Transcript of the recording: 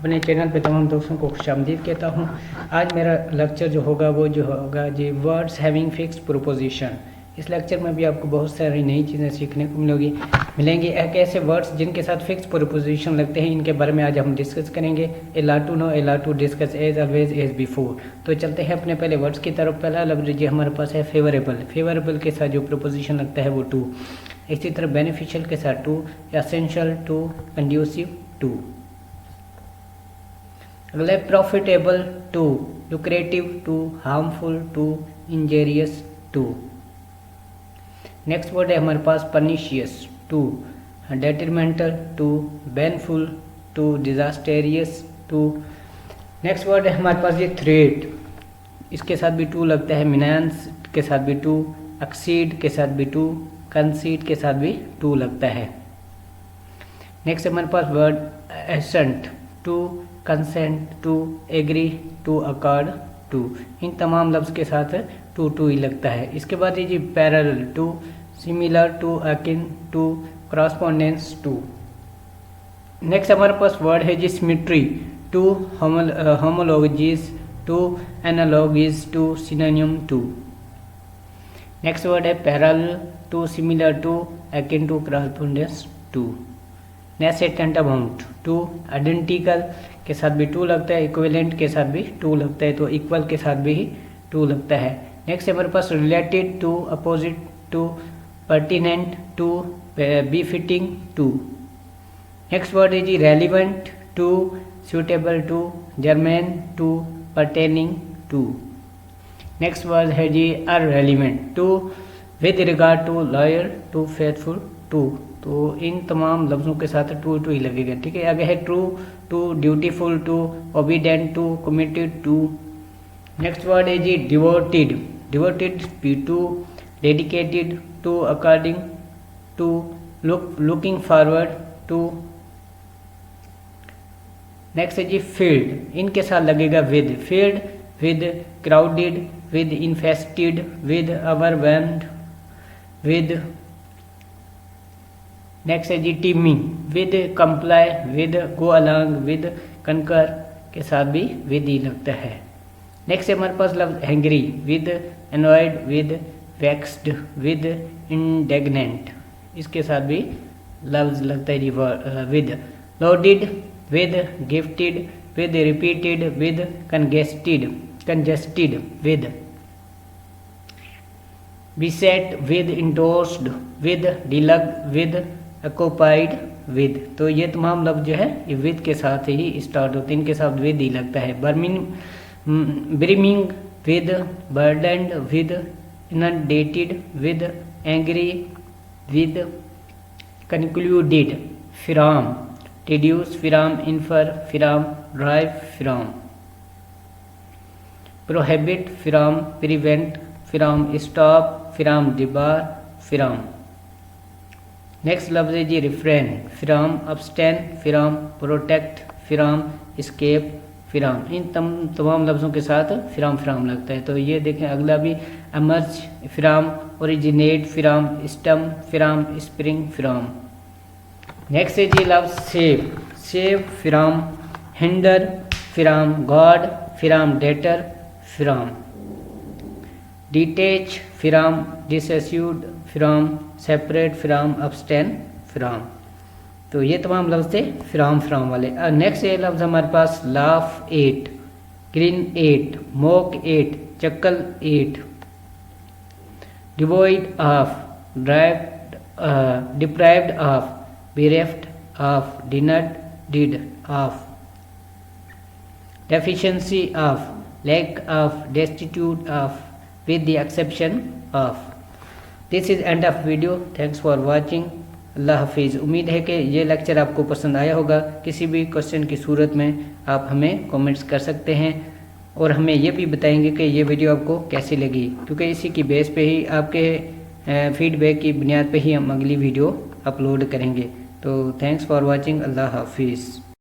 अपने चैनल पे तमाम दोस्तों को खुशामदीद कहता हूँ। आज मेरा लेक्चर जो होगा वो जो होगा जी वर्ड्स हैविंग फिक्स प्रोपोजिशन। इस लेक्चर में भी आपको बहुत सारी नई चीज़ें सीखने को मिलेंगी। एक ऐसे वर्ड्स जिनके साथ फिक्स प्रोपोजिशन लगते हैं, इनके बारे में आज हम डिस्कस करेंगे। A lot to know, a lot to discuss as always as before. तो चलते हैं अपने पहले वर्ड्स की तरफ। पहला लफ्ज़ जी हमारे पास है फेवरेबल। फेवरेबल के साथ जो प्रोपोजिशन लगता है वो टू। इसी तरह बेनिफिशियल के साथ to, essential to, conducive to. अगला profitable to, lucrative to, harmful to, injurious to. Next word है हमारे पास pernicious to, detrimental to, baneful to, disastrous to. Next word है हमारे पास ये थ्रेट, इसके साथ भी टू लगता है। मिनांस के साथ भी टू, एक्सीड के साथ भी टू, कंसीड के साथ भी टू लगता है। नेक्स्ट हमारे पास word assent to, consent to, agree to, accord to. इन तमाम लफ्ज़ के साथ टू टू ही लगता है। इसके बाद ये जी parallel to, similar to, akin to, correspondence to. Next हमारे पास वर्ड है जी symmetry to, homologies to, analogies to, synonym to. Next word है parallel to, similar to, akin to, correspondence to. Next है टेंटामाउंट टू, आइडेंटिकल के साथ भी to लगता है, इक्विवेलेंट के साथ भी टू लगता है, तो इक्वल के साथ भी टू लगता है। नेक्स्ट हमारे पास related to, opposite to, pertinent to, befitting to. Next word है जी relevant to, suitable to, germane to, pertaining to. Next word है जी irrelevant to, with regard to, loyal to, faithful to. तो इन तमाम लफ्ज़ों के साथ टू टू ही लगेगा, ठीक है। आगे है true to, dutiful to, obedient to, committed to. Next word है जी डिवोटेड, डिवोटेड भी to, dedicated to, according to, looking forward to. Next है जी फील्ड, इनके साथ लगेगा with, filled with, crowded with, infested with, overwhelmed with. Next है जी teeming with, comply with, go along with, concur के साथ भी विद ही लगता है। नेक्स्ट है हमारे पास लफ्ज angry with, annoyed with, vexed with, indignant, इसके साथ भी लफ्ज लगता है जी with. Loaded with, gifted with, replete with, congested with, beset with, endorsed with, deluged with, occupied with. तो ये तमाम लफ्ज जो है ये विद के साथ ही स्टार्ट होते हैं, इनके साथ विद ही लगता है। Brimming with, burdened with, indebted with, angry with, concluded from, reduce from, infer from, drive from, prohibit from, prevent from, stop from, debar from. Next लफ्ज है जी refrain from, abstain from, protect from, escape from. इन तमाम लफ्ज़ों के साथ from लगता है। तो ये देखें अगला भी emerge from, originate from, stem from, spring from. Next है जी लफ्ज save from, hinder from, guard from, deter from, detach from, dissociate from, separate from, abstain from. तो ये तमाम लफ्ज़ थे फ्रॉम वाले। नेक्स्ट ये लफ्ज़ हमारे पास laugh at, grin at, mock at, chuckle at, devoid of, deprived of, bereft of, denied did of, deficiency of, lack of, destitute of, with the exception of। This is end of video. Thanks for watching. अल्लाह हाफिज़। उम्मीद है कि ये lecture आपको पसंद आया होगा। किसी भी क्वेश्चन की सूरत में आप हमें कमेंट्स कर सकते हैं और हमें ये भी बताएंगे कि ये वीडियो आपको कैसी लगी, क्योंकि इसी की बेस पे ही आपके फीडबैक की बुनियाद पे ही हम अगली वीडियो अपलोड करेंगे। तो थैंक्स फॉर वाचिंग। अल्लाह हाफिज़।